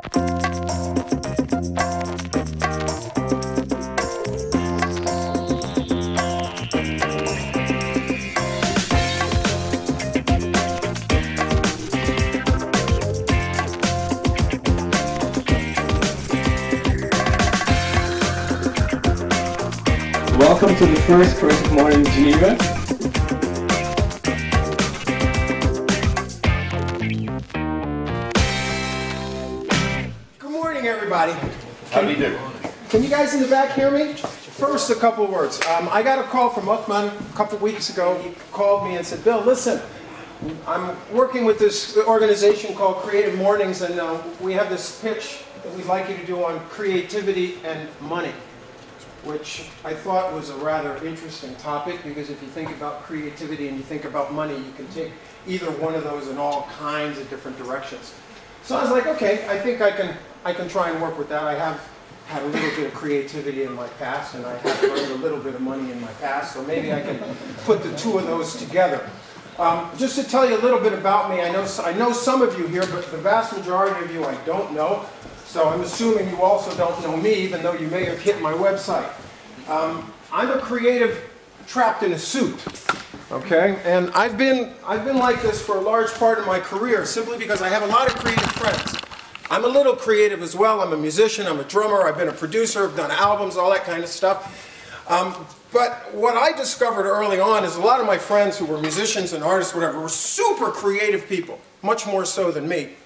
Welcome to the first Creative Morning Geneva. Good morning, everybody. How do you do? Can you guys in the back hear me? First, a couple of words. I got a call from Uthman a couple of weeks ago. He called me and said, Bill, listen, I'm working with this organization called CreativeMornings, and we have this pitch that we'd like you to do on creativity and money, which I thought was a rather interesting topic, because if you think about creativity and you think about money, you can take either one of those in all kinds of different directions. So I was like, okay, I think I can try and work with that. I have had a little bit of creativity in my past, and I have earned a little bit of money in my past, so maybe I can put the two of those together. Just to tell you a little bit about me, I know some of you here, but the vast majority of you I don't know. So I'm assuming you also don't know me, even though you may have hit my website. I'm a creative trapped in a suit, okay? And I've been like this for a large part of my career, simply because I have a lot of creative friends. I'm a little creative as well. I'm a musician, I'm a drummer, I've been a producer, I've done albums, all that kind of stuff. But what I discovered early on is a lot of my friends who were musicians and artists, whatever, were super creative people, much more so than me.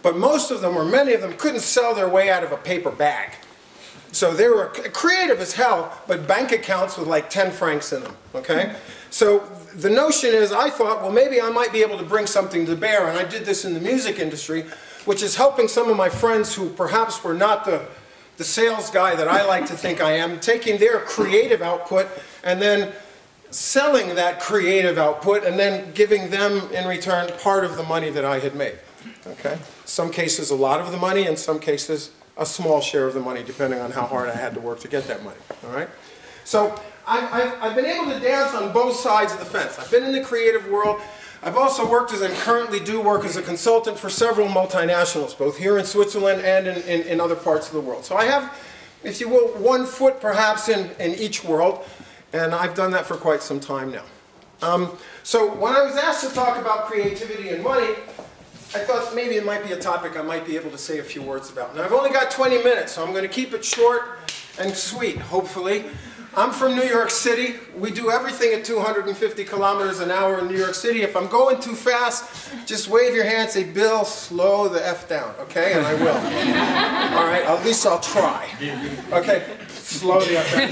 But most of them, or many of them, couldn't sell their way out of a paper bag. So they were creative as hell, but bank accounts with like 10 francs in them, okay? So the notion is, I thought, well, maybe I might be able to bring something to bear, and I did this in the music industry, which is helping some of my friends who perhaps were not the sales guy that I like to think I am, taking their creative output and then selling that creative output and then giving them in return part of the money that I had made. Okay? Some cases a lot of the money, in some cases a small share of the money, depending on how hard I had to work to get that money. All right? So I've been able to dance on both sides of the fence. I've been in the creative world. I've also worked, as I currently do work, as a consultant for several multinationals, both here in Switzerland and in other parts of the world. So I have, if you will, one foot perhaps in each world, and I've done that for quite some time now. So when I was asked to talk about creativity and money, I thought maybe it might be a topic I might be able to say a few words about. Now I've only got 20 minutes, so I'm going to keep it short and sweet, hopefully. I'm from New York City. We do everything at 250 kilometers an hour in New York City. If I'm going too fast, just wave your hand and say, Bill, slow the F down, okay? And I will. All right, at least I'll try. Okay, slow the F down.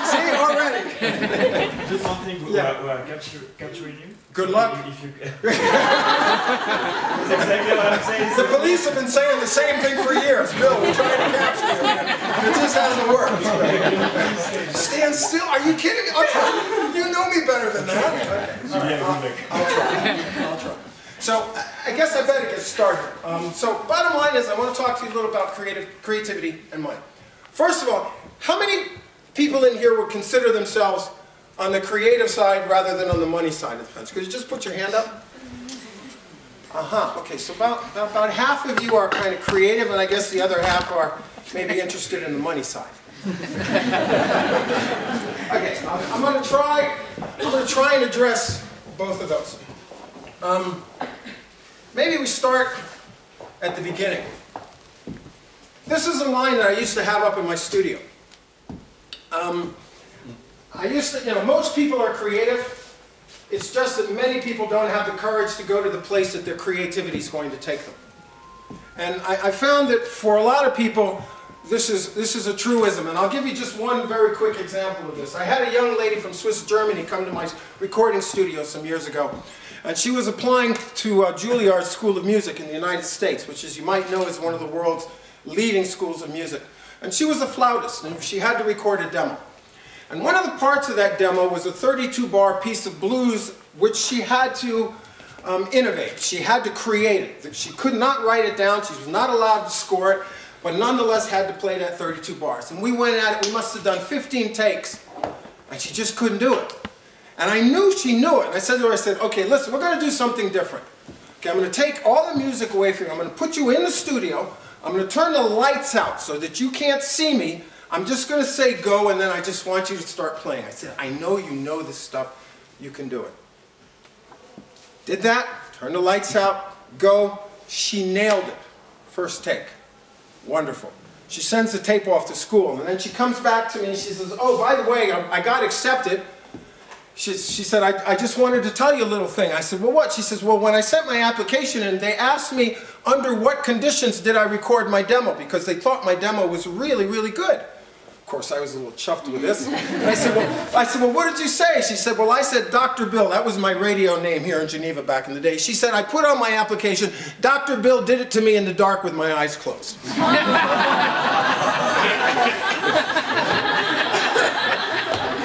See, already. Just one thing, capturing you. Good luck. That's exactly what I'm saying. The police have been saying the same thing for years. Bill, we're trying to capture you. It just hasn't worked. Stand still? Are you kidding? I'll try. You know me better than that. Okay. I'll try. So I guess I better get started. So bottom line is I want to talk to you a little about creativity and money. First of all, how many people in here would consider themselves on the creative side rather than on the money side of the fence? Could you just put your hand up? Okay, so about half of you are kind of creative, and I guess the other half are maybe interested in the money side. Okay, I'm going to try and address both of those. Maybe we start at the beginning. This is a line that I used to have up in my studio. Most people are creative. It's just that many people don't have the courage to go to the place that their creativity is going to take them. And I found that for a lot of people, this is a truism. And I'll give you just one very quick example of this. I had a young lady from Swiss Germany come to my recording studio some years ago. And she was applying to Juilliard School of Music in the United States, which, as you might know, is one of the world's leading schools of music. And she was a flautist, and she had to record a demo. And one of the parts of that demo was a 32-bar piece of blues which she had to innovate. She had to create it. She could not write it down. She was not allowed to score it, but nonetheless had to play that 32 bars. And we went at it. We must have done 15 takes, and she just couldn't do it. And I knew she knew it. And I said to her, okay, listen, we're going to do something different. Okay, I'm going to take all the music away from you. I'm going to put you in the studio. I'm going to turn the lights out so that you can't see me. I'm just going to say go, and then I just want you to start playing. I said, I know you know this stuff. You can do it. Did that. Turn the lights out. Go. She nailed it. First take. Wonderful. She sends the tape off to school, and then she comes back to me and she says, oh, by the way, I got accepted. She said, I just wanted to tell you a little thing. I said, well, what? She says, well, when I sent my application in, they asked me under what conditions did I record my demo, because they thought my demo was really, really good. Of course, I was a little chuffed with this. And I said, well, what did you say? She said, well, I said Dr. Bill. That was my radio name here in Geneva back in the day. She said, I put on my application, Dr. Bill did it to me in the dark with my eyes closed.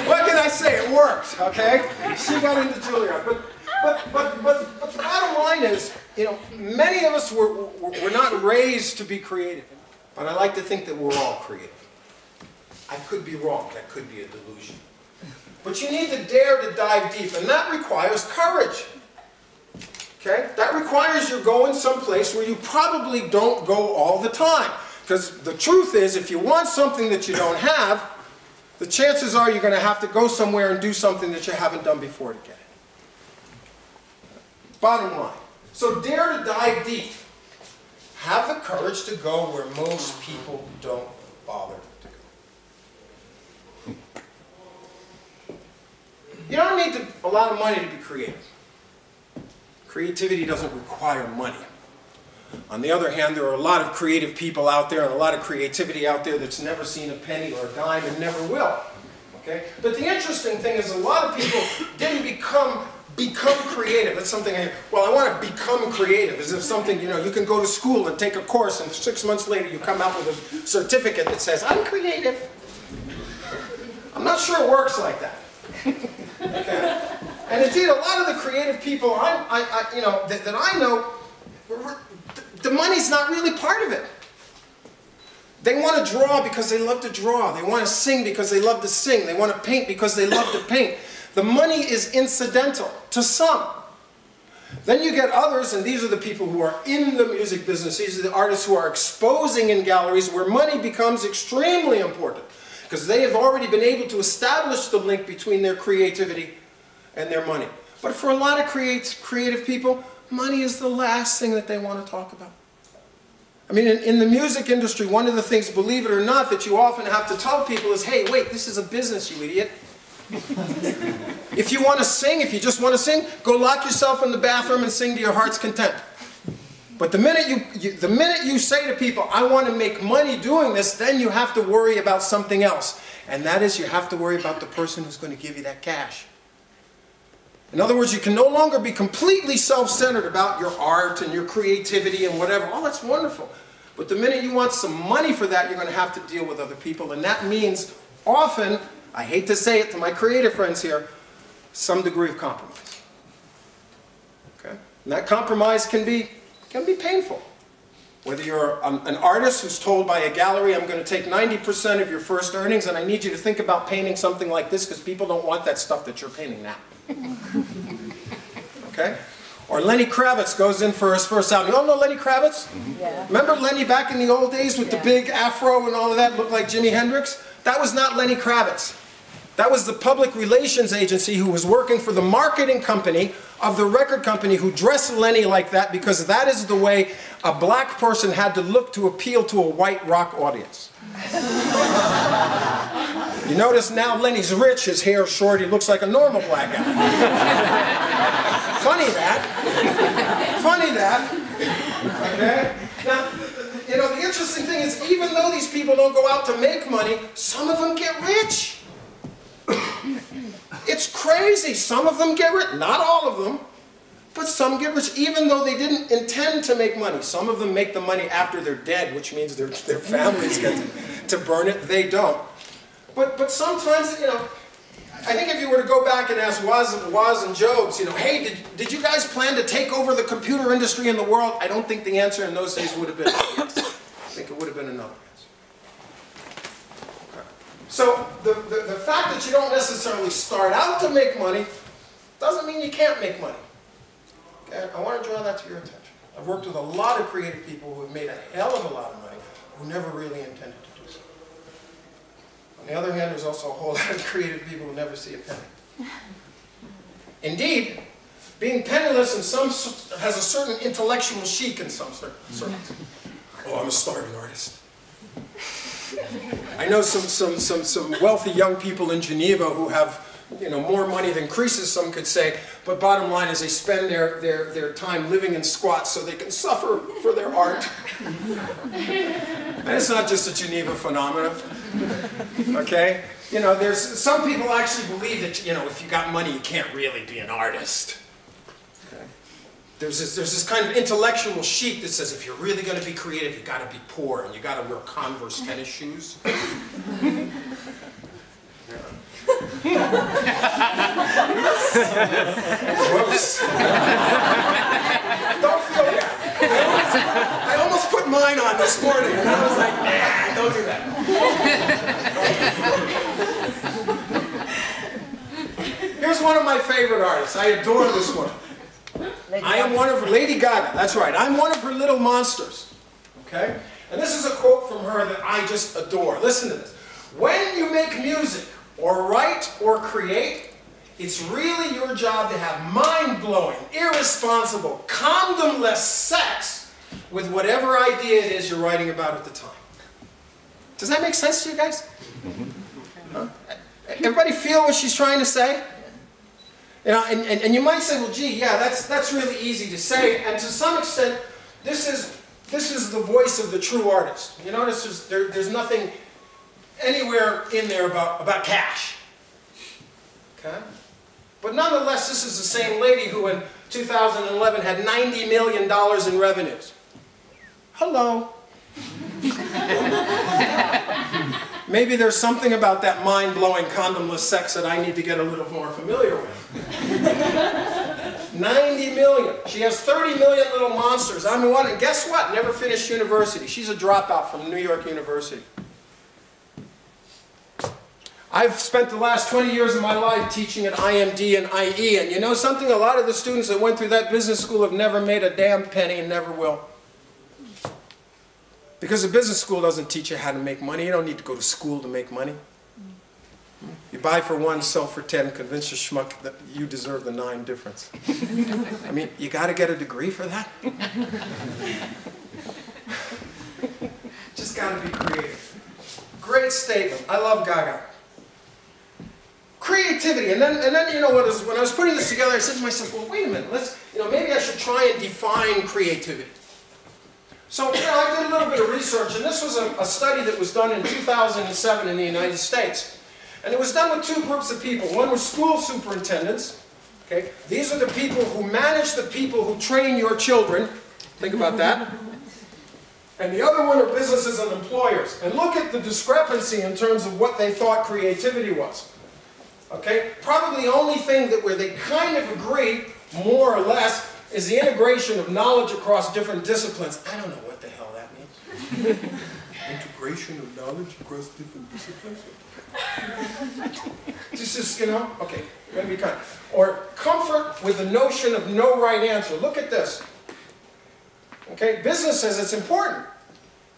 What can I say? It worked, okay? She got into Juilliard. But the bottom line is, you know, many of us were not raised to be creative. But I like to think that we're all creative. I could be wrong. That could be a delusion. But you need to dare to dive deep, and that requires courage. Okay? That requires you going someplace where you probably don't go all the time. Because the truth is, if you want something that you don't have, the chances are you're going to have to go somewhere and do something that you haven't done before to get it. Bottom line. So dare to dive deep. Have the courage to go where most people don't bother. You don't need a lot of money to be creative. Creativity doesn't require money. On the other hand, there are a lot of creative people out there and a lot of creativity out there that's never seen a penny or a dime and never will. Okay? But the interesting thing is a lot of people didn't become creative. That's something I hear. Well, I want to become creative. As if something, you know, you can go to school and take a course and 6 months later you come out with a certificate that says, I'm creative. I'm not sure it works like that. Okay. And indeed, a lot of the creative people that I know, the money's not really part of it. They want to draw because they love to draw. They want to sing because they love to sing. They want to paint because they love to paint. The money is incidental to some. Then you get others, and these are the people who are in the music business. These are the artists who are exposing in galleries where money becomes extremely important. Because they have already been able to establish the link between their creativity and their money. But for a lot of creative people, money is the last thing that they want to talk about. I mean, in the music industry, one of the things, believe it or not, that you often have to tell people is, hey, wait, this is a business, you idiot. If you want to sing, if you just want to sing, go lock yourself in the bathroom and sing to your heart's content. But the minute you say to people, I want to make money doing this, then you have to worry about something else. And that is, you have to worry about the person who's going to give you that cash. In other words, you can no longer be completely self-centered about your art and your creativity and whatever. Oh, that's wonderful. But the minute you want some money for that, you're going to have to deal with other people. And that means often, I hate to say it to my creative friends here, some degree of compromise. Okay? And that compromise can be painful. Whether you're an artist who's told by a gallery, I'm going to take 90% of your first earnings and I need you to think about painting something like this because people don't want that stuff that you're painting now. Okay? Or Lenny Kravitz goes in for his first album. You all know Lenny Kravitz? Yeah. Remember Lenny back in the old days with the big afro and all of that, looked like Jimi Hendrix? That was not Lenny Kravitz. That was the public relations agency who was working for the marketing company of the record company who dressed Lenny like that because that is the way a black person had to look to appeal to a white rock audience. You notice now Lenny's rich, his hair's short, he looks like a normal black guy. Funny that. Funny that. Okay? Now, you know, the interesting thing is even though these people don't go out to make money, some of them get rich. It's crazy. Some of them get rich. Not all of them, but some get rich even though they didn't intend to make money. Some of them make the money after they're dead, which means their families get to burn it. They don't. But sometimes, you know, I think if you were to go back and ask Woz and Jobs, you know, hey, did you guys plan to take over the computer industry in the world? I don't think the answer in those days would have been yes. I think it would have been another answer. Okay. So the fact that you don't necessarily start out to make money doesn't mean you can't make money. Okay? I want to draw that to your attention. I've worked with a lot of creative people who have made a hell of a lot of money who never really intended to do so. On the other hand, there's also a whole lot of creative people who never see a penny. Indeed, being penniless in some has a certain intellectual chic in some circles. Oh, I'm a starving artist. I know some wealthy young people in Geneva who have, you know, more money than Croesus, some could say, but bottom line is they spend their time living in squats so they can suffer for their art. And it's not just a Geneva phenomenon, okay? You know, there's some people actually believe that, you know, if you got money, you can't really be an artist. Okay? There's this kind of intellectual chic that says if you're really going to be creative, you got to be poor and you got to wear Converse tennis shoes. Gross. Don't feel bad. I almost put mine on this morning and I was like, nah, don't do that. Here's one of my favorite artists. I adore this one. I am one of her, Lady Gaga, that's right. I'm one of her little monsters. Okay? And this is a quote from her that I just adore. Listen to this. When you make music, or write, or create, it's really your job to have mind-blowing, irresponsible, condom-less sex with whatever idea it is you're writing about at the time. Does that make sense to you guys? Huh? Everybody feel what she's trying to say? You know, and you might say, well, gee, yeah, that's really easy to say, and to some extent, this is the voice of the true artist. You notice there's nothing anywhere in there about cash. Okay? But nonetheless, this is the same lady who in 2011 had $90 million in revenues. Hello. Maybe there's something about that mind-blowing condomless sex that I need to get a little more familiar with. 90 million. She has 30 million little monsters. I'm one, and guess what? Never finished university. She's a dropout from New York University. I've spent the last 20 years of my life teaching at IMD and IE, and you know something? A lot of the students that went through that business school have never made a damn penny and never will. Because the business school doesn't teach you how to make money. You don't need to go to school to make money. You buy for 1, sell for 10, convince your schmuck that you deserve the 9 difference. I mean, you got to get a degree for that? Just got to be creative. Great statement. I love Gaga. Creativity, and then you know, when I was putting this together, I said to myself, well, wait a minute, maybe I should try and define creativity. So, you know, I did a little bit of research, and this was a study that was done in 2007 in the United States. And it was done with 2 groups of people. One was school superintendents. Okay? These are the people who manage the people who train your children. Think about that. And the other one are businesses and employers. And look at the discrepancy in terms of what they thought creativity was. Okay? Probably the only thing that where they kind of agree, more or less, is the integration of knowledge across different disciplines. I don't know what the hell that means. Integration of knowledge across different disciplines? This is, you know, okay, maybe kind of. Or comfort with the notion of no right answer. Look at this. Okay, business says it's important.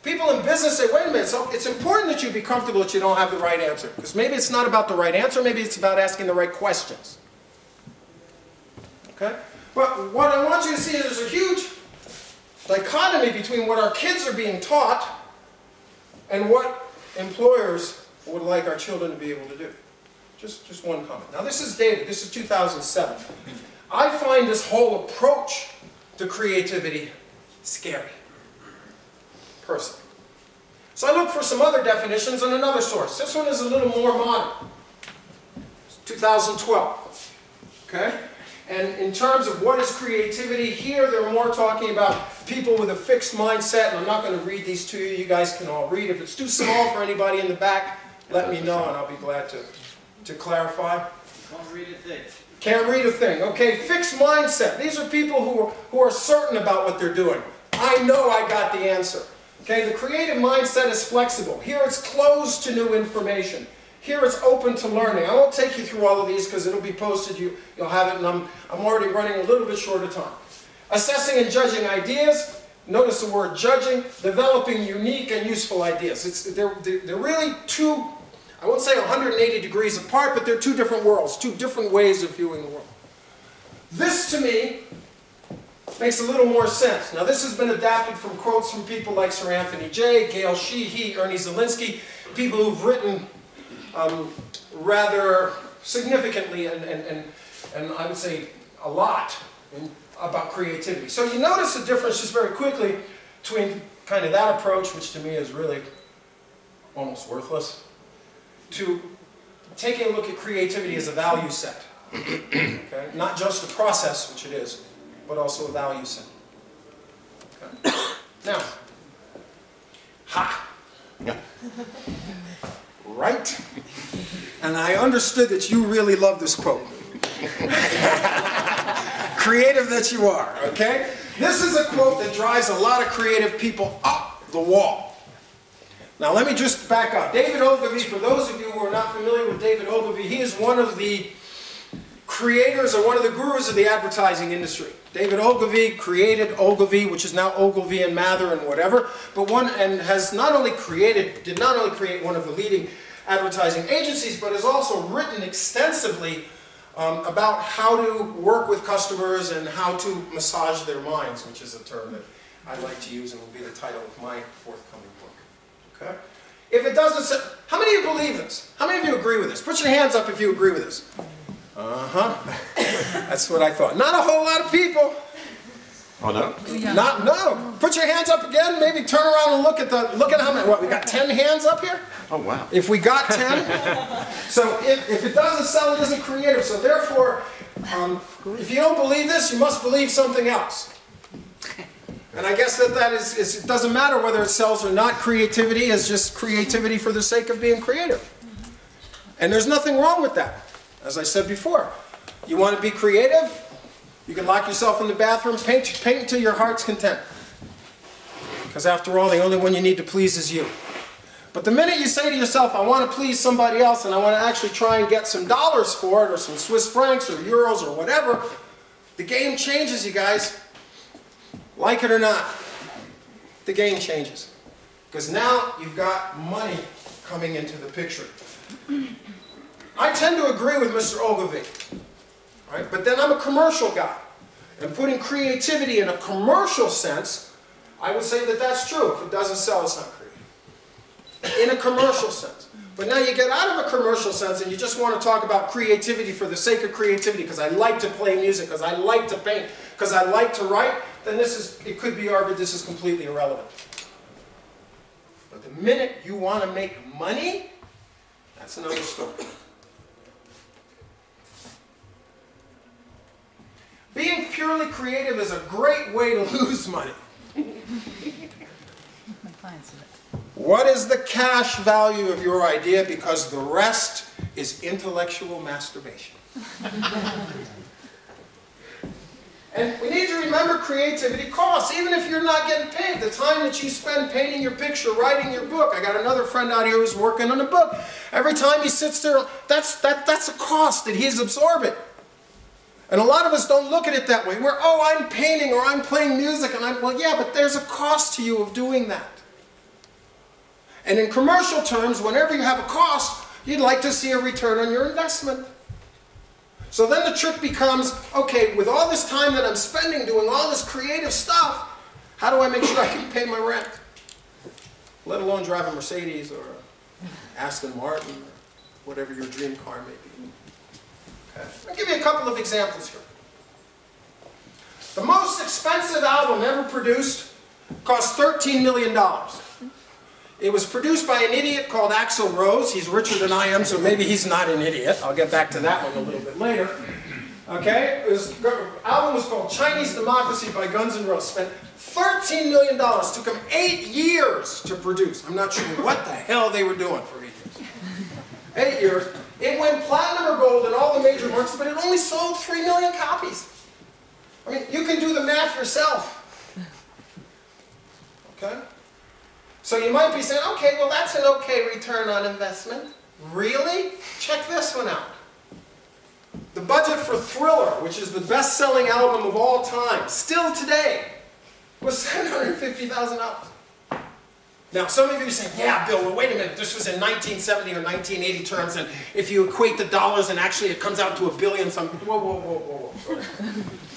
People in business say, wait a minute, so it's important that you be comfortable that you don't have the right answer. Because maybe it's not about the right answer, maybe it's about asking the right questions. Okay? But what I want you to see is there's a huge dichotomy between what our kids are being taught and what employers would like our children to be able to do. Just one comment. Now this is dated, this is 2007. I find this whole approach to creativity scary, personally. So I looked for some other definitions and another source. This one is a little more modern. It's 2012. Okay? And in terms of what is creativity, here they're more talking about people with a fixed mindset, and I'm not going to read these to you. You guys can all read. If it's too small for anybody in the back, let me know, and I'll be glad to clarify. Can't read a thing. Can't read a thing. Okay, fixed mindset. These are people who are certain about what they're doing. I know I got the answer. Okay, the creative mindset is flexible. Here it's closed to new information. Here it's open to learning. I won't take you through all of these because it'll be posted. You'll have it, and I'm already running a little bit short of time. Assessing and judging ideas. Notice the word judging. Developing unique and useful ideas. They're really two, I won't say 180 degrees apart, but they're two different worlds, two different ways of viewing the world. This, to me, makes a little more sense. Now, this has been adapted from quotes from people like Sir Anthony J., Gail Sheehy, Ernie Zielinski, people who've written rather significantly and I would say a lot about creativity. So you notice the difference just very quickly between kind of that approach, which to me is really almost worthless, to taking a look at creativity as a value set. Okay? Not just a process, which it is, but also a value set. Okay? Now, ha! Yeah. Right? And I understood that you really love this quote. Creative that you are, okay? This is a quote that drives a lot of creative people up the wall. Now let me just back up. David Ogilvy, for those of you who are not familiar with David Ogilvy, he is one of the creators or one of the gurus of the advertising industry. David Ogilvy created Ogilvy, which is now Ogilvy and Mather and whatever, but has did not only create one of the leading advertising agencies, but has also written extensively about how to work with customers and how to massage their minds, which is a term that I like to use and will be the title of my forthcoming book. Okay? If it doesn't say, how many of you believe this? How many of you agree with this? Put your hands up if you agree with this. That's what I thought. Not a whole lot of people. Oh no? No. Put your hands up again. Maybe turn around and look at how many. What, we got 10 hands up here? Oh wow. If we got 10. So if it doesn't sell, it isn't creative. So therefore, if you don't believe this, you must believe something else. And I guess that is it doesn't matter whether it sells or not. Creativity is just creativity for the sake of being creative. And there's nothing wrong with that. As I said before, you want to be creative, you can lock yourself in the bathroom, paint until your heart's content. Because after all, the only one you need to please is you. But the minute you say to yourself, I want to please somebody else and I want to actually try and get some dollars for it, or some Swiss francs or euros or whatever, the game changes, you guys. Like it or not, the game changes. Because now you've got money coming into the picture. I tend to agree with Mr. Ogilvy, right? But then I'm a commercial guy. And putting creativity in a commercial sense, I would say that that's true. If it doesn't sell, it's not creative. In a commercial sense. But now you get out of a commercial sense and you just want to talk about creativity for the sake of creativity, because I like to play music, because I like to paint, because I like to write, then it could be argued this is completely irrelevant. But the minute you want to make money, that's another story. Being purely creative is a great way to lose money. What is the cash value of your idea? Because the rest is intellectual masturbation. And we need to remember creativity costs, even if you're not getting paid. The time that you spend painting your picture, writing your book. I got another friend out here who's working on a book. Every time he sits there, that's a cost that he's absorbing. And a lot of us don't look at it that way. We're, oh, I'm painting or I'm playing music, and well, yeah, but there's a cost to you of doing that. And in commercial terms, whenever you have a cost, you'd like to see a return on your investment. So then the trick becomes, okay, with all this time that I'm spending doing all this creative stuff, how do I make sure I can pay my rent? Let alone drive a Mercedes or an Aston Martin or whatever your dream car may be. Okay. I'll give you a couple of examples here. The most expensive album ever produced cost $13 million. It was produced by an idiot called Axl Rose. He's richer than I am, so maybe he's not an idiot. I'll get back to that one a little bit later. Okay? The album was called Chinese Democracy by Guns N' Roses. Spent $13 million. Took them 8 years to produce. I'm not sure what the hell they were doing for 8 years. 8 years. It went platinum or gold in all the major markets, but it only sold 3 million copies. I mean, you can do the math yourself. Okay? So you might be saying, okay, well that's an okay return on investment. Really? Check this one out. The budget for Thriller, which is the best-selling album of all time, still today, was $750,000. Now, some of you are saying, yeah, Bill, well, wait a minute, this was in 1970 or 1980 terms, and if you equate the dollars, and actually it comes out to $1 billion, something. Whoa, whoa, whoa, whoa, whoa.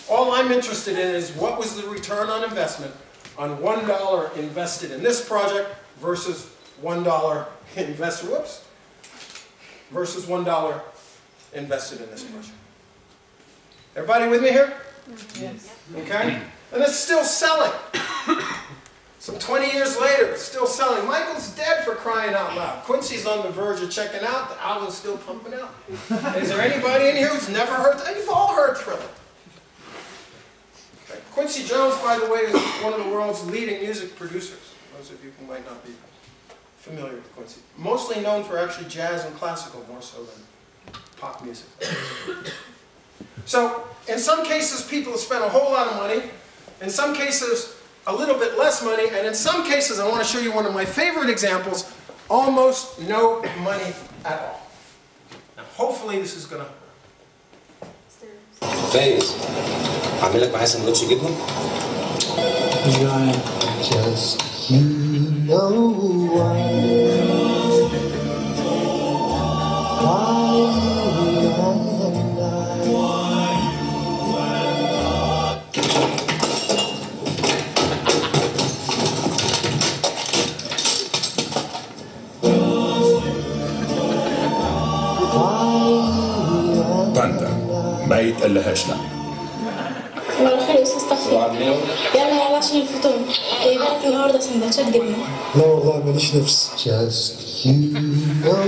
All I'm interested in is what was the return on investment on $1 invested in this project versus $1 invested, versus $1 invested in this project. Everybody with me here? Yes. Okay? And it's still selling. Some 20 years later, it's still selling. Michael's dead, for crying out loud. Quincy's on the verge of checking out. The album's still pumping out. Is there anybody in here who's never heard? You've all heard Thriller. Okay. Quincy Jones, by the way, is one of the world's leading music producers. Those of you who might not be familiar with Quincy. Mostly known for actually jazz and classical, more so than pop music. So, in some cases, people have spent a whole lot of money. In some cases, a little bit less money. And in some cases, I want to show you one of my favorite examples, almost no money at all. Now, hopefully this is going to... فايز اعمل لك معايا سندوتش جبنه. Just you know ما يتقلهاش لا. صباح الخير يا استاذ تخفيف. يلا يلا عشان الفطور. جايبه لك النهارده سندوتشات جبنه. لا والله ماليش نفس. Just you know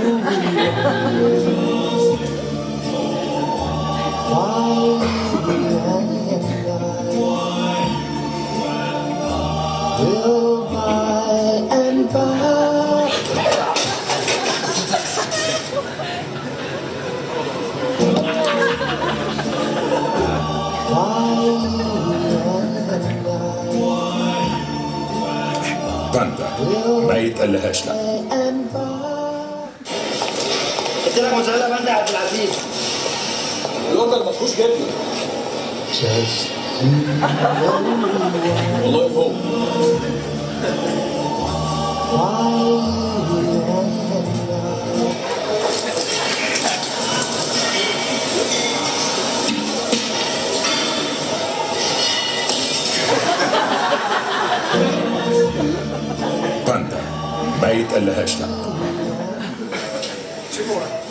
ما يتقلهاش لا. قلت لك موزاريلا باندا يا عبد العزيز. الاوردر ما فيهوش جبنه. والله فوق. ما يتقلهاش لا.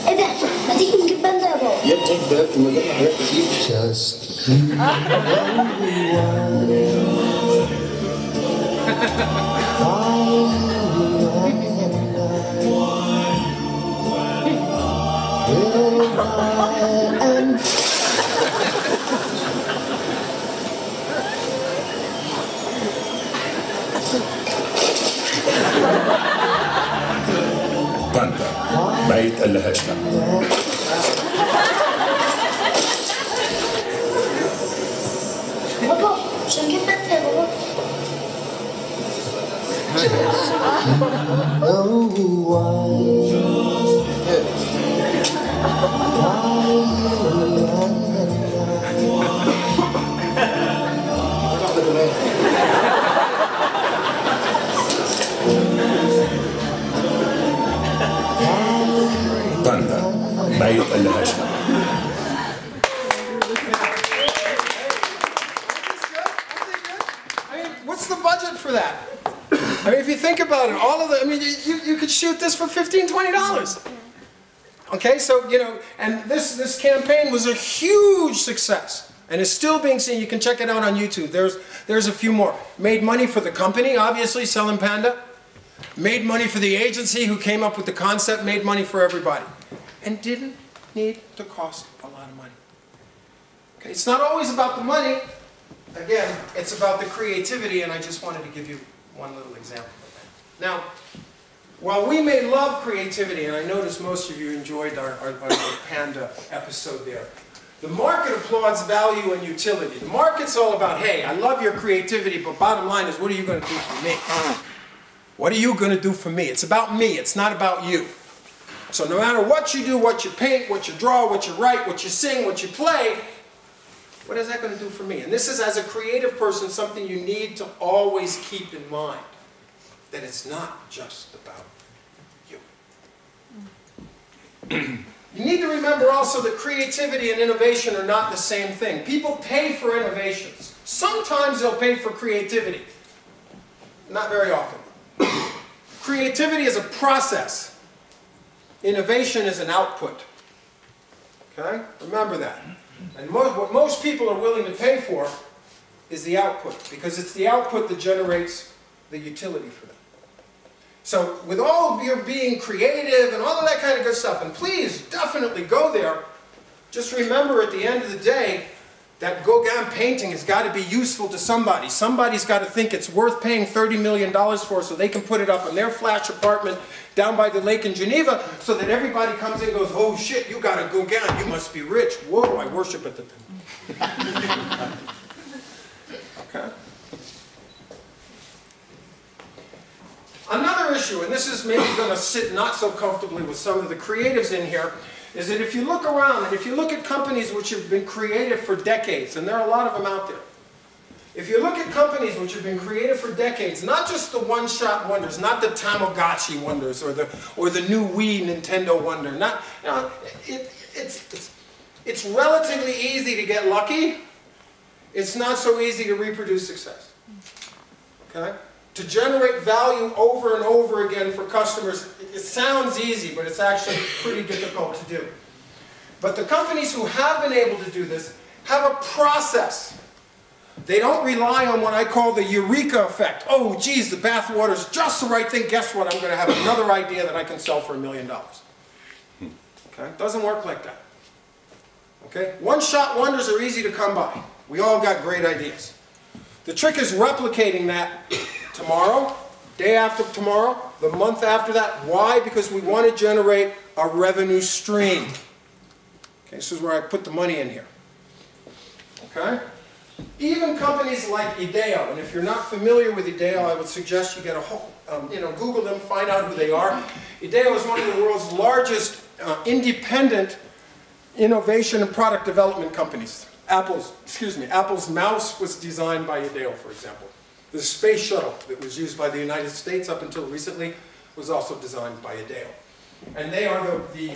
ايه ده؟ ما تيجي نجيب باندا يا بابا. يا ابني بجد ما جبنا حاجات كتير. Just you ما يتقلهاش لا. بابا مش هنجيب باندا يا بابا. ما يتقلهاش لا. What's the budget for that? I mean, if you think about it, all of the, I mean, you could shoot this for $15, $20. Okay, so, you know, and this campaign was a huge success and is still being seen. You can check it out on YouTube. There's a few more. Made money for the company, obviously, selling Panda. Made money for the agency who came up with the concept, made money for everybody. And didn't need to cost a lot of money. Okay, it's not always about the money. Again, it's about the creativity, and I just wanted to give you one little example of that. Now, while we may love creativity, and I noticed most of you enjoyed our Panda episode there, the market applauds value and utility. The market's all about, hey, I love your creativity, but bottom line is, what are you going to do for me? What are you going to do for me? It's about me. It's not about you. So no matter what you do, what you paint, what you draw, what you write, what you sing, what you play, what is that going to do for me? And this is, as a creative person, something you need to always keep in mind. That it's not just about you. You need to remember also that creativity and innovation are not the same thing. People pay for innovations. Sometimes they'll pay for creativity. Not very often. Creativity is a process. Innovation is an output. Okay? Remember that. And what most people are willing to pay for is the output, because it's the output that generates the utility for them. So with all of your being creative and all of that kind of good stuff, and please definitely go there, just remember at the end of the day that Gauguin painting has got to be useful to somebody. Somebody's got to think it's worth paying $30 million for so they can put it up in their flash apartment down by the lake in Geneva so that everybody comes in and goes, oh shit, you got a Gauguin, you must be rich. Whoa, I worship at the Okay. Another issue, and this is maybe going to sit not so comfortably with some of the creatives in here, is that if you look around and if you look at companies which have been creative for decades, and there are a lot of them out there, if you look at companies which have been creative for decades, not just the one-shot wonders, not the Tamagotchi wonders or the new Wii Nintendo wonder, not, you know, it's relatively easy to get lucky. It's not so easy to reproduce success. Okay? To generate value over and over again for customers, it sounds easy, but it's actually pretty difficult to do. But the companies who have been able to do this have a process. They don't rely on what I call the eureka effect. Oh, geez, the bathwater's just the right thing. Guess what? I'm going to have another idea that I can sell for $1 million. Okay? It doesn't work like that. Okay? One-shot wonders are easy to come by. We all got great ideas. The trick is replicating that tomorrow, day after tomorrow, the month after that. Why? Because we want to generate a revenue stream. Okay, this is where I put the money in here. Okay? Even companies like IDEO, and if you're not familiar with IDEO, I would suggest you get a whole, Google them, find out who they are. IDEO is one of the world's largest independent innovation and product development companies. Apple's mouse was designed by IDEO, for example. The space shuttle that was used by the United States up until recently was also designed by IDEO. And they are the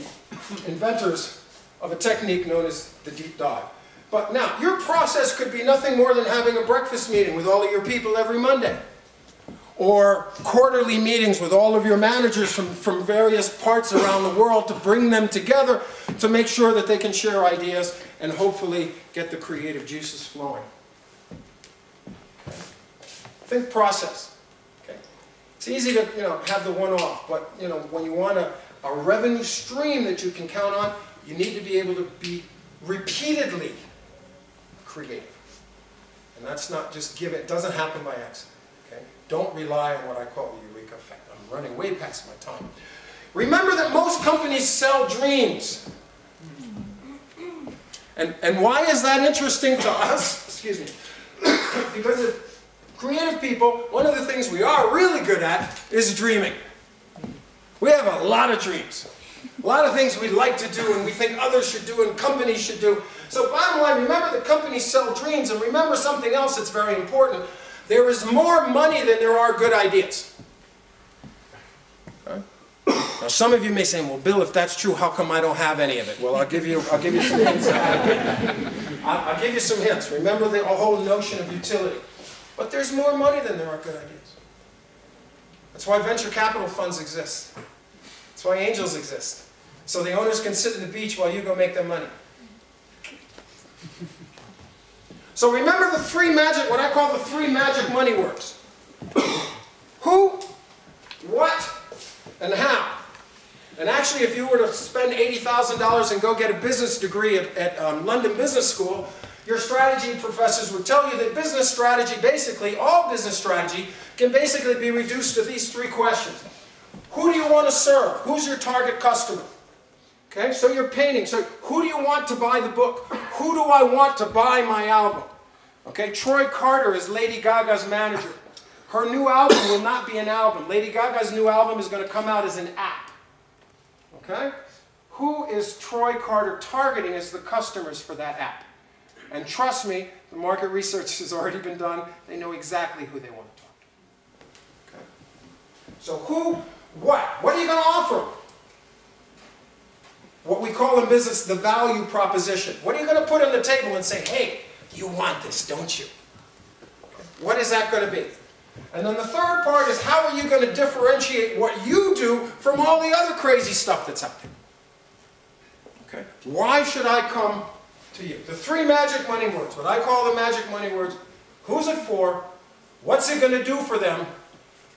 inventors of a technique known as the deep dive. But now, your process could be nothing more than having a breakfast meeting with all of your people every Monday. Or quarterly meetings with all of your managers from various parts around the world to bring them together to make sure that they can share ideas and hopefully get the creative juices flowing. Okay. Think process. Okay. It's easy to have the one-off, but when you want a revenue stream that you can count on, you need to be able to be repeatedly creative. And that's not just give it. It doesn't happen by accident. Okay? Don't rely on what I call the eureka effect. I'm running way past my time. Remember that most companies sell dreams. And why is that interesting to us? Excuse me. Because as creative people, one of the things we are really good at is dreaming. We have a lot of dreams. A lot of things we'd like to do and we think others should do and companies should do. So bottom line, remember that companies sell dreams, and remember something else that's very important. There is more money than there are good ideas. Okay? Now some of you may say, well, Bill, if that's true, how come I don't have any of it? Well, I'll give you some hints. I'll give you some hints. Remember the whole notion of utility. But there's more money than there are good ideas. That's why venture capital funds exist. That's why angels exist. So the owners can sit on the beach while you go make their money. So remember the three magic, what I call the three magic money words. Who, what, and how. And actually, if you were to spend $80,000 and go get a business degree at London Business School, your strategy professors would tell you that business strategy, basically, all business strategy, can basically be reduced to these three questions. Who do you want to serve? Who's your target customer? Okay, so you're painting. So who do you want to buy the book? Who do I want to buy my album? Okay, Troy Carter is Lady Gaga's manager. Her new album will not be an album. Lady Gaga's new album is going to come out as an app. Okay? Who is Troy Carter targeting as the customers for that app? And trust me, the market research has already been done. They know exactly who they want to talk to. Okay? So who, what? What are you going to offer them? What we call in business the value proposition. What are you going to put on the table and say, hey, you want this, don't you? What is that going to be? And then the third part is how are you going to differentiate what you do from all the other crazy stuff that's out there? Okay? Why should I come to you? The three magic money words, what I call the magic money words, who's it for, what's it going to do for them,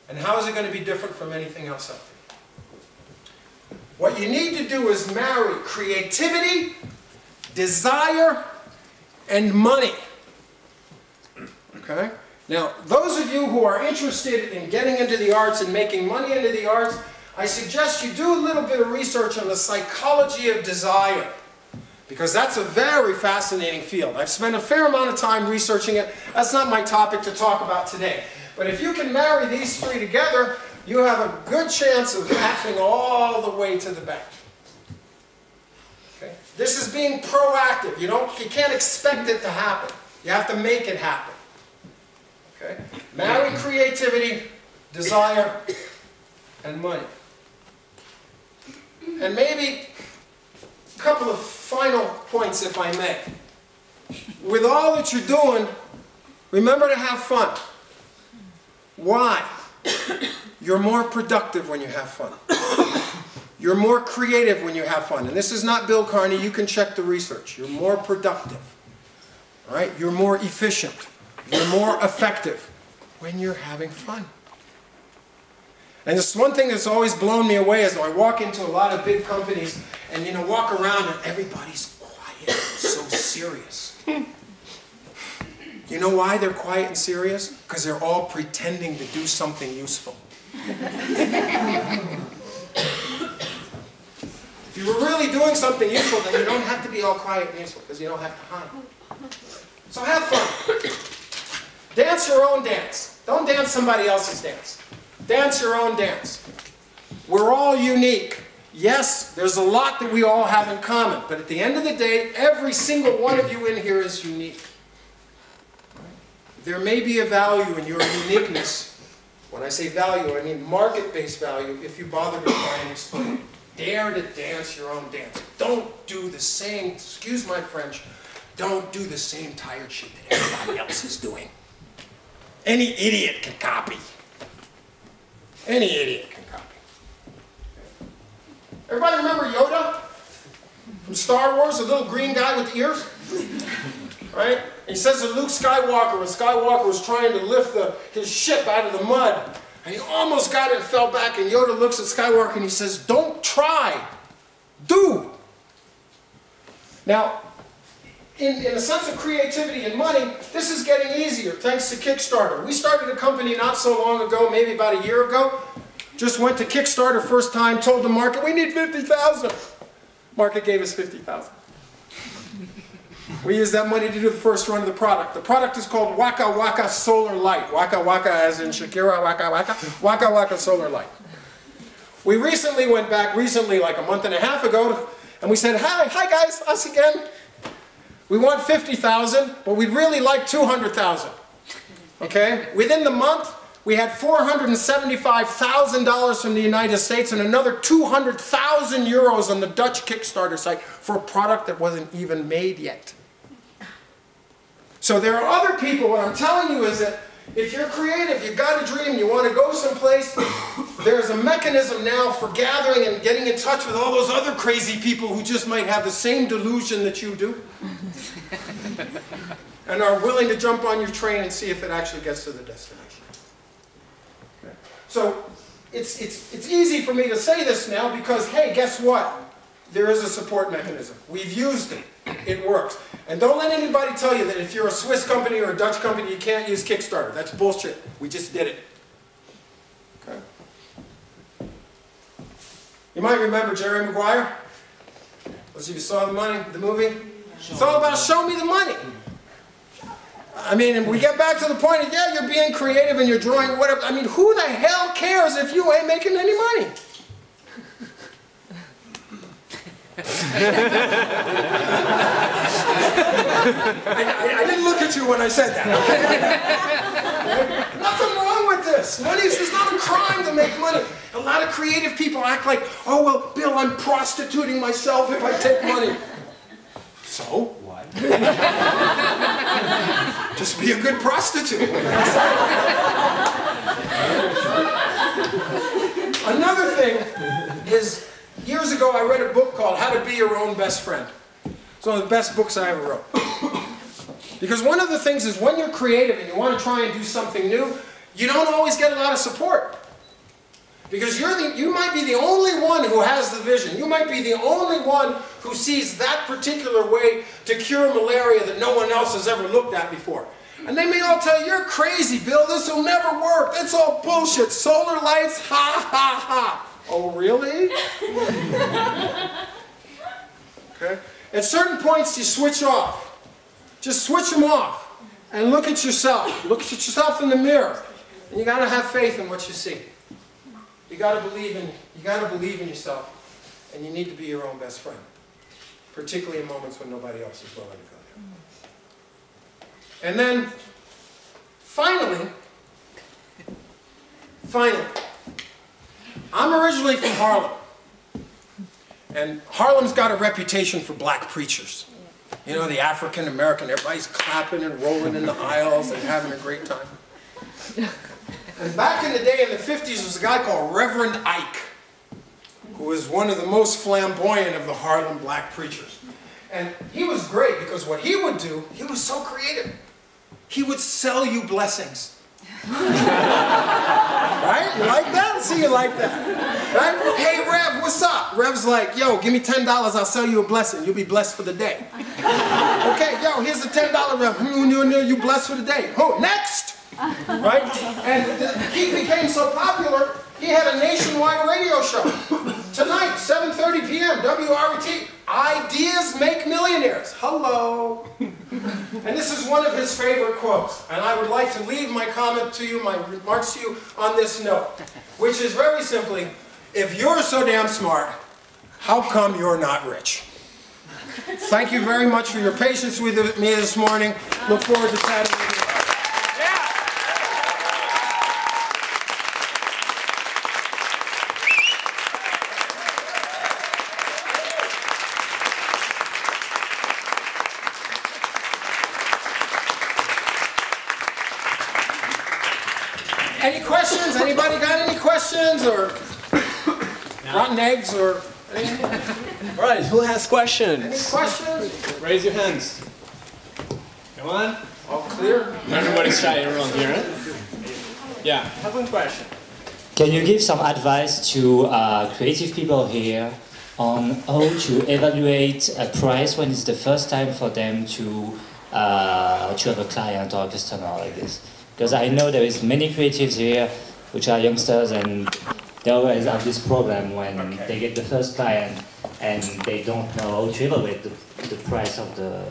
and how is it going to be different from anything else out there? What you need to do is marry creativity, desire, and money. Okay? Now, those of you who are interested in getting into the arts and making money into the arts, I suggest you do a little bit of research on the psychology of desire, because that's a very fascinating field. I've spent a fair amount of time researching it. That's not my topic to talk about today. But if you can marry these three together, you have a good chance of laughing all the way to the bank. Okay? This is being proactive. You can't expect it to happen. You have to make it happen. Okay? Marry creativity, desire, and money. And maybe a couple of final points, if I may. With all that you're doing, remember to have fun. Why? You're more productive when you have fun. You're more creative when you have fun. And this is not Bill Carney. You can check the research. You're more productive. All right? You're more efficient. You're more effective when you're having fun. And this one thing that's always blown me away is I walk into a lot of big companies and, walk around and everybody's quiet and so serious. You know why they're quiet and serious? Because they're all pretending to do something useful. If you were really doing something useful, then you don't have to be all quiet and useful, because you don't have to hide. So have fun. Dance your own dance. Don't dance somebody else's dance. Dance your own dance. We're all unique. Yes, there's a lot that we all have in common, but at the end of the day, every single one of you in here is unique. There may be a value in your uniqueness. When I say value, I mean market-based value, if you bother to try and explain it. Dare to dance your own dance. Don't do the same, excuse my French, don't do the same tired shit that everybody else is doing. Any idiot can copy. Any idiot can copy. Everybody remember Yoda from Star Wars, the little green guy with the ears? Right? And he says to Luke Skywalker, when Skywalker was trying to lift his ship out of the mud, and he almost got it and fell back, and Yoda looks at Skywalker and he says, don't try, do. Now, in the sense of creativity and money, this is getting easier thanks to Kickstarter. We started a company not so long ago, maybe about a year ago. Just went to Kickstarter first time, told the market, we need 50,000. Market gave us 50,000. We used that money to do the first run of the product. The product is called Waka Waka Solar Light. Waka Waka as in Shakira, Waka Waka. Waka Waka Solar Light. We recently went back, like a month and a half ago, and we said, hi guys, us again. We want 50,000, but we'd really like 200,000. Okay? Within the month, we had $475,000 from the United States and another 200,000 euros on the Dutch Kickstarter site for a product that wasn't even made yet. So there are other people. What I'm telling you is that if you're creative, you've got a dream, you want to go someplace, there's a mechanism now for gathering and getting in touch with all those other crazy people who just might have the same delusion that you do and are willing to jump on your train and see if it actually gets to the destination. Okay. So it's easy for me to say this now because, hey, guess what? There is a support mechanism. We've used it. It works. And don't let anybody tell you that if you're a Swiss company or a Dutch company, you can't use Kickstarter. That's bullshit. We just did it. Okay. You might remember Jerry Maguire. Those of you saw the movie? It's all about show me the money. I mean, and we get back to the point of, yeah, you're being creative and you're drawing whatever. I mean, who the hell cares if you ain't making any money? I didn't look at you when I said that. Nothing wrong with this. It's not a crime to make money. A lot of creative people act like, oh, well, Bill, I'm prostituting myself if I take money. So? What? Just be a good prostitute. Another thing is, years ago I read a book called How to Be Your Own Best Friend. It's one of the best books I ever wrote. Because one of the things is when you're creative and you want to try and do something new, you don't always get a lot of support. Because you might be the only one who has the vision. You might be the only one who sees that particular way to cure malaria that no one else has ever looked at before. And they may all tell you, you're crazy, Bill, this will never work. It's all bullshit. Solar lights, ha, ha, ha. Oh, really? Okay. At certain points, you switch off. Just switch them off and look at yourself. Look at yourself in the mirror. And you got to have faith in what you see. You got to believe in yourself, and you need to be your own best friend, particularly in moments when nobody else is willing to go there. And then, finally, I'm originally from Harlem. And Harlem's got a reputation for black preachers. You know, the African American, everybody's clapping and rolling in the aisles and having a great time. And back in the day, in the 50s, there was a guy called Reverend Ike, who was one of the most flamboyant of the Harlem black preachers. And he was great because what he would do, he was so creative. He would sell you blessings. Right? You like that? See, you like that. Right? Hey, Rev, what's up? Rev's like, yo, give me $10, I'll sell you a blessing. You'll be blessed for the day. Okay, yo, here's the $10, Rev. You blessed for the day. Oh, next! Right? And he became so popular, he had a nationwide radio show. Tonight, 7:30 p.m., WRET, Ideas Make Millionaires. Hello. And this is one of his favorite quotes. And I would like to leave my comment to you, my remarks to you on this note, which is very simply, if you're so damn smart, how come you're not rich? Thank you very much for your patience with me this morning. Look forward to chatting with you. Any questions? Anybody got any questions or rotten eggs or anything? All right, who has questions? Any questions? Raise your hands. Come on. All clear? Everybody's shy around here, right? Yeah, I have one question. Can you give some advice to creative people here on how to evaluate a price when it's the first time for them to have a client or a customer like this? Because I know there is many creatives here which are youngsters and they always have this problem when they get the first client and they don't know how to evaluate the price of the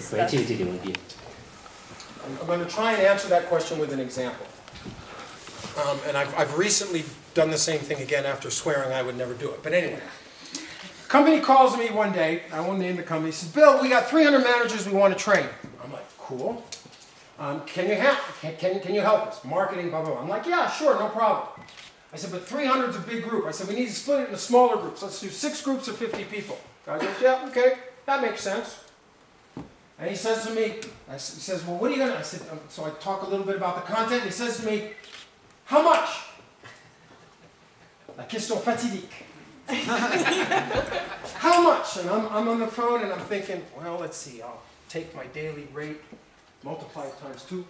creativity they will give. I'm going to try and answer that question with an example. And I've recently done the same thing again after swearing I would never do it. But anyway, a company calls me one day, I won't name the company, says, Bill, we got 300 managers we want to train. I'm like, cool. Can you help us? Marketing, blah, blah, blah. I'm like, yeah, sure, no problem. I said, but 300 is a big group. I said, we need to split it into smaller groups. Let's do 6 groups of 50 people. Guy goes, yeah, okay, that makes sense. And he says to me, he says, well, what are you going to, I said, so I talk a little bit about the content, and he says to me, how much? La question fatidique. How much? And I'm on the phone and I'm thinking, well, let's see, I'll take my daily rate, multiply it times 2,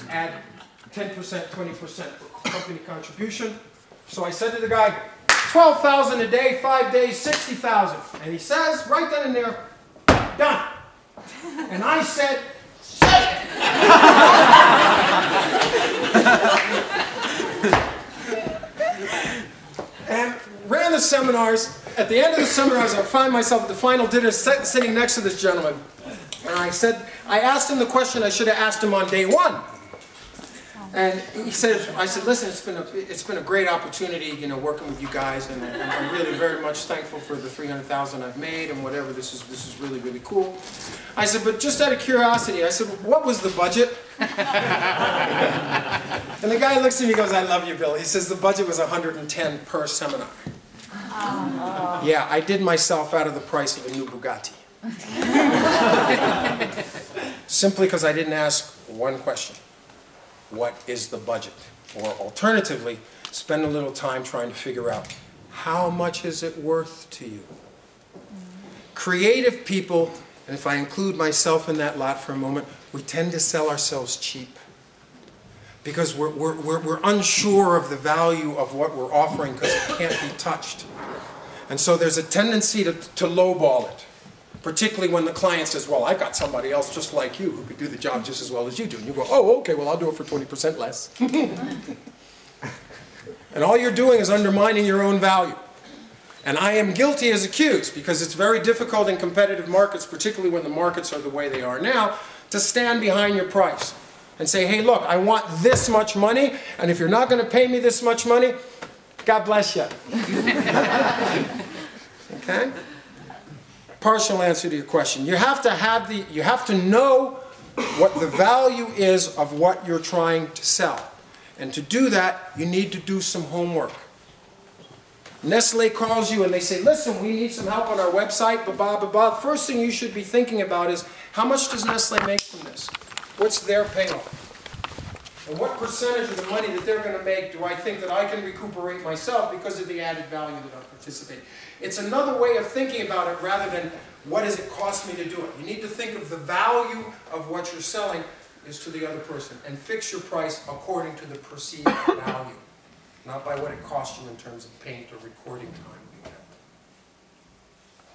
add 10%, 20% for company contribution. So I said to the guy, 12,000 a day, 5 days, 60,000. And he says, right then and there, done. And I said, say it. And ran the seminars. At the end of the seminars, I find myself at the final dinner sitting next to this gentleman. And I asked him the question I should have asked him on day 1. And he said, I said, listen, it's been a great opportunity, you know, working with you guys, and I'm really very much thankful for the 300,000 I've made and whatever. This is really, really cool. I said, but just out of curiosity, I said, what was the budget? And the guy looks at me and goes, I love you, Bill. He says the budget was 110 per seminar. Yeah, I did myself out of the price of a new Bugatti. Simply because I didn't ask one question. What is the budget? Or alternatively, spend a little time trying to figure out, how much is it worth to you? Creative people, and if I include myself in that lot for a moment, we tend to sell ourselves cheap. Because we're unsure of the value of what we're offering because it can't be touched. And so there's a tendency to lowball it. Particularly when the client says, well, I've got somebody else just like you who could do the job just as well as you do. And you go, oh, okay, well, I'll do it for 20% less. And all you're doing is undermining your own value. And I am guilty as accused, because it's very difficult in competitive markets, particularly when the markets are the way they are now, to stand behind your price and say, hey, look, I want this much money, and if you're not going to pay me this much money, God bless you. Okay? Partial answer to your question. You have to know what the value is of what you're trying to sell. And to do that, you need to do some homework. Nestle calls you and they say, listen, we need some help on our website, blah, blah, blah. First thing you should be thinking about is, how much does Nestle make from this? What's their payoff? And what percentage of the money that they're going to make do I think that I can recuperate myself because of the added value that I'm participating? It's another way of thinking about it rather than what does it cost me to do it. You need to think of the value of what you're selling is to the other person and fix your price according to the perceived value, not by what it costs you in terms of paint or recording time.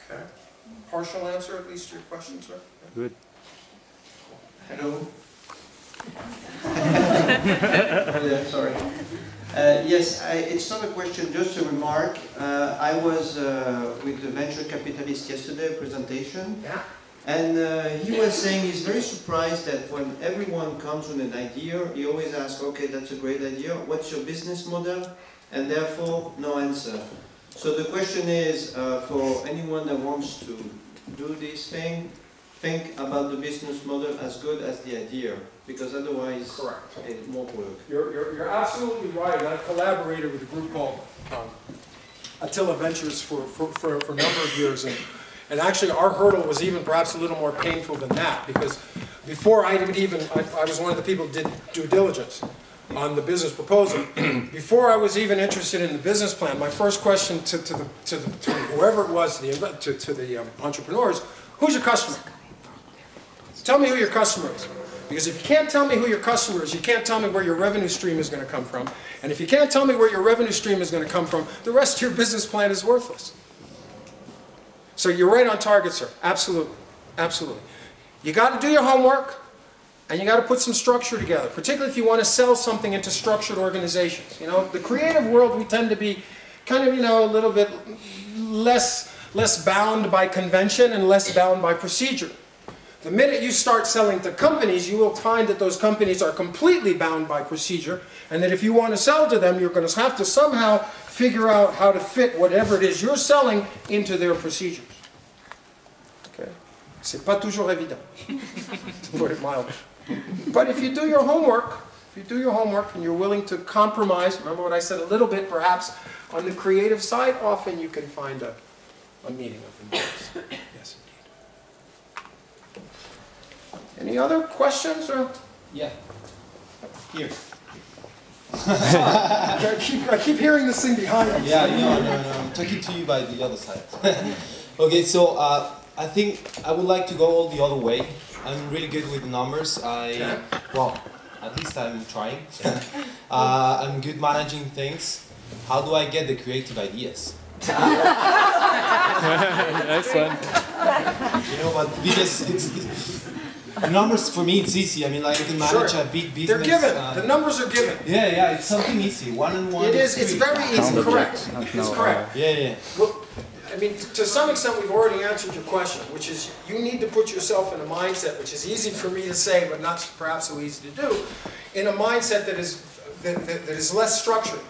Okay? Partial answer at least to your question, sir? Good. Hello. Yeah, sorry. Yes, it's not a question, just a remark. I was with the venture capitalist yesterday, a presentation, yeah. And he was saying he's very surprised that when everyone comes with an idea, he always asks, okay, that's a great idea, what's your business model? And therefore, no answer. So the question is, for anyone that wants to do this thing, think about the business model as good as the idea, because otherwise correct. It won't work. You're absolutely right. I collaborated with a group called Attila Ventures for a number of years, and actually our hurdle was even perhaps a little more painful than that, because before I was one of the people who did due diligence on the business proposal. Before I was even interested in the business plan, my first question to whoever it was, to the entrepreneurs, who's your customer? Tell me who your customer is. Because if you can't tell me who your customer is, you can't tell me where your revenue stream is going to come from. And if you can't tell me where your revenue stream is going to come from, the rest of your business plan is worthless. So you're right on target, sir. Absolutely. Absolutely. You got to do your homework, and you got to put some structure together, particularly if you want to sell something into structured organizations. You know, the creative world, we tend to be kind of, you know, a little bit less bound by convention and less bound by procedure. The minute you start selling to companies, you will find that those companies are completely bound by procedure, and that if you want to sell to them, you're going to have to somehow figure out how to fit whatever it is you're selling into their procedures. Okay? C'est pas toujours évident, to put it mildly. But if you do your homework, and you're willing to compromise, remember what I said a little bit perhaps, on the creative side, often you can find a meeting of the minds. Yes. Any other questions? Or? Yeah. Here. I keep hearing this thing behind me. Yeah, no. I'm talking to you by the other side. Okay, so I think I would like to go all the other way. I'm really good with numbers. Well, at least I'm trying. I'm good managing things. How do I get the creative ideas? That's fun. You know, but because it's numbers for me, it's easy. I mean, like, you can manage a big business. They're given. The numbers are given. Yeah, it's something easy. 1 and 1. It is. It's very easy. Correct. It's correct. Yeah. Well, I mean, to some extent, we've already answered your question, which is you need to put yourself in a mindset, which is easy for me to say, but not perhaps so easy to do, in a mindset that is less structured.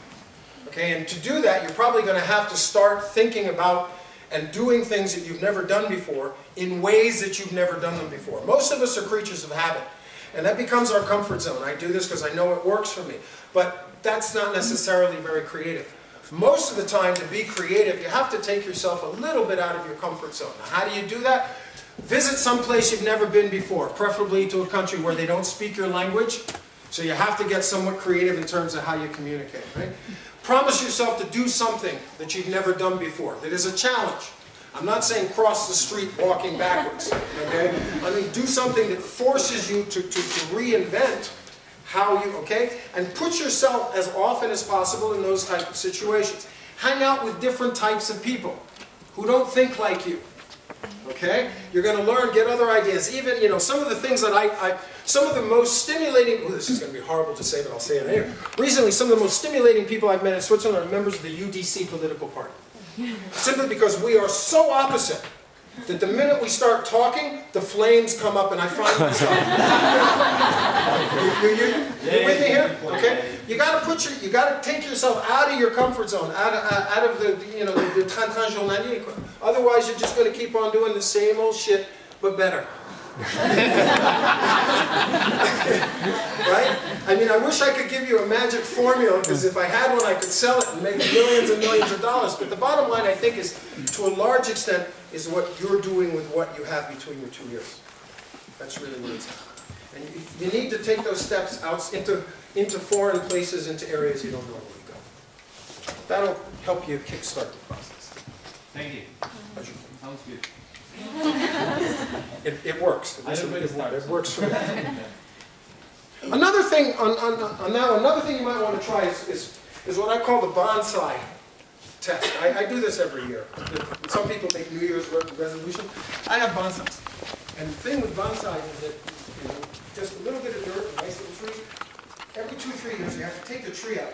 Okay, and to do that, you're probably going to have to start thinking about and doing things that you've never done before in ways that you've never done them before. Most of us are creatures of habit, and that becomes our comfort zone. I do this because I know it works for me, but that's not necessarily very creative. Most of the time, to be creative, you have to take yourself a little bit out of your comfort zone. Now, how do you do that? Visit some place you've never been before, preferably to a country where they don't speak your language, so you have to get somewhat creative in terms of how you communicate, right? Promise yourself to do something that you've never done before, that is a challenge. I'm not saying cross the street walking backwards, okay? I mean, do something that forces you to reinvent how you, okay? And put yourself as often as possible in those types of situations. Hang out with different types of people who don't think like you, okay? You're going to learn, get other ideas. Even, you know, some of the things that some of the most stimulating, oh, this is going to be horrible to say, but I'll say it anyway. Recently, some of the most stimulating people I've met in Switzerland are members of the UDC political party. Simply because we are so opposite that the minute we start talking, the flames come up and I find myself. You with me here? Okay? You got to take yourself out of your comfort zone, out of the, you know, the train journalier. Otherwise, you're just going to keep on doing the same old shit, but better. Right? I mean, I wish I could give you a magic formula, because if I had one, I could sell it and make millions and millions of dollars. But the bottom line, I think, is, to a large extent, is what you're doing with what you have between your 2 ears. That's really what it's about. And you need to take those steps out into foreign places, into areas you don't normally go. That'll help you kickstart the process. Thank you. Pleasure. Sounds good. It works. It works for me. Another thing another thing you might want to try is what I call the bonsai test. I do this every year. Some people make New Year's resolution. I have bonsais. And the thing with bonsai is that, you know, just a little bit of dirt, a nice little tree. Every 2-3 years, you have to take the tree out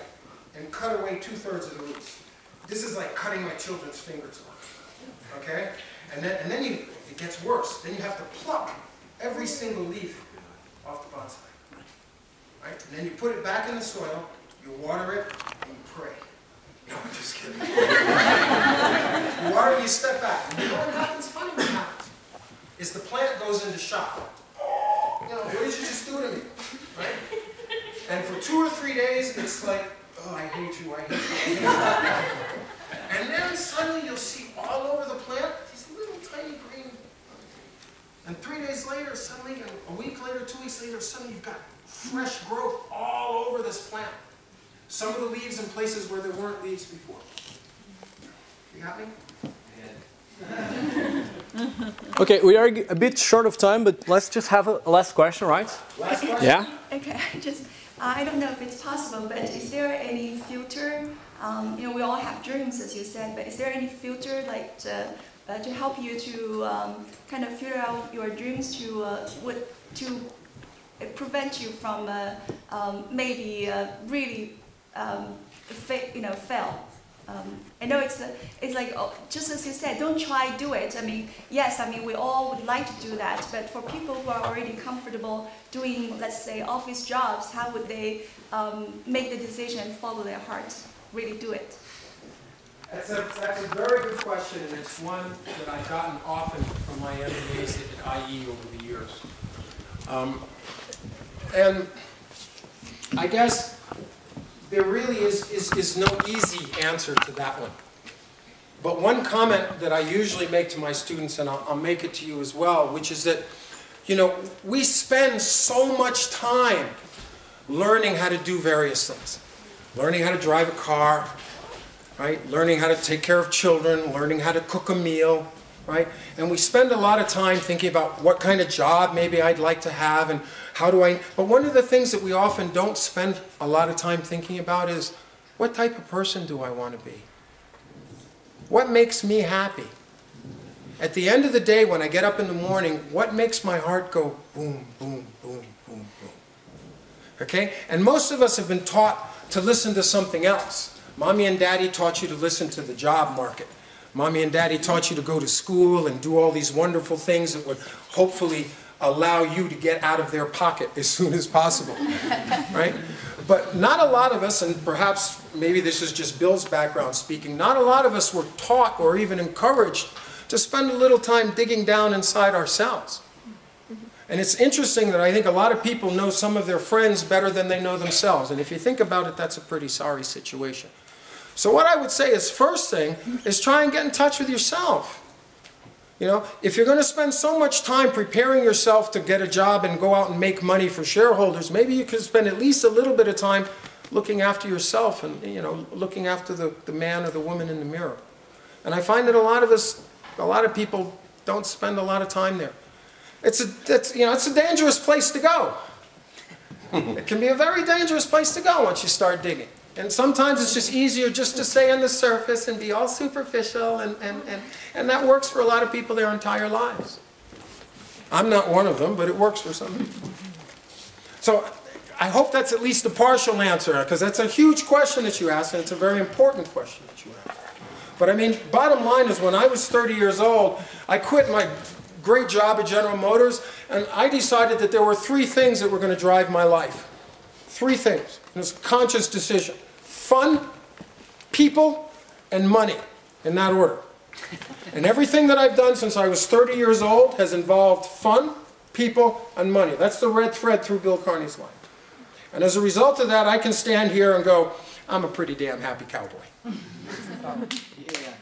and cut away 2/3 of the roots. This is like cutting my children's fingers off. Okay? And then it gets worse. Then you have to pluck every single leaf off the bonsai. Right? And then you put it back in the soil, you water it, and you pray. No, I'm just kidding. You water it, you step back. And you know what happens? Funny what happens is the plant goes into shock. You know, what did you just do to me? Right? And for 2 or 3 days, it's like, oh, I hate you, I hate you, I hate you. And then suddenly you'll see all over the plant these little tiny green. And 3 days later, suddenly, a week later, 2 weeks later, suddenly you've got fresh growth all over this plant. Some of the leaves in places where there weren't leaves before. You got me? Okay, we are a bit short of time, but let's just have a last question, right? Last question? Yeah? Okay, I don't know if it's possible, but is there any filter? You know, we all have dreams, as you said, but is there any filter like to help you to kind of filter out your dreams to prevent you from maybe really fail? I know it's like, just as you said, don't try, do it. I mean, yes, I mean, we all would like to do that, but for people who are already comfortable doing, let's say, office jobs, how would they make the decision and follow their heart, really do it? That's a very good question, and it's one that I've gotten often from my MBAs at IE over the years. And I guess there really is no easy answer to that one. But one comment that I usually make to my students, and I'll make it to you as well, which is that, you know, we spend so much time learning how to do various things. Learning how to drive a car, right? Learning how to take care of children, learning how to cook a meal, right? And we spend a lot of time thinking about what kind of job maybe I'd like to have and how do I... But one of the things that we often don't spend a lot of time thinking about is, what type of person do I want to be? What makes me happy? At the end of the day, when I get up in the morning, what makes my heart go boom, boom, boom, boom, boom? Okay? And most of us have been taught to listen to something else. Mommy and Daddy taught you to listen to the job market. Mommy and Daddy taught you to go to school and do all these wonderful things that would hopefully allow you to get out of their pocket as soon as possible, right? But not a lot of us, and perhaps maybe this is just Bill's background speaking, not a lot of us were taught or even encouraged to spend a little time digging down inside ourselves. And it's interesting that I think a lot of people know some of their friends better than they know themselves. And if you think about it, that's a pretty sorry situation. So what I would say is, first thing is try and get in touch with yourself. You know, if you're going to spend so much time preparing yourself to get a job and go out and make money for shareholders, maybe you could spend at least a little bit of time looking after yourself and, you know, looking after the man or the woman in the mirror. And I find that a lot of people don't spend a lot of time there. It's a dangerous place to go. It can be a very dangerous place to go once you start digging. And sometimes it's just easier just to stay on the surface and be all superficial, and that works for a lot of people their entire lives. I'm not one of them, but it works for some people. So I hope that's at least a partial answer, because that's a huge question that you asked, and it's a very important question that you asked. But I mean, bottom line is, when I was 30 years old, I quit my great job at General Motors, and I decided that there were 3 things that were going to drive my life. 3 things. It was a conscious decision. Fun, people, and money, in that order. And everything that I've done since I was 30 years old has involved fun, people, and money. That's the red thread through Bill Carney's life. And as a result of that, I can stand here and go, I'm a pretty damn happy cowboy. Yeah.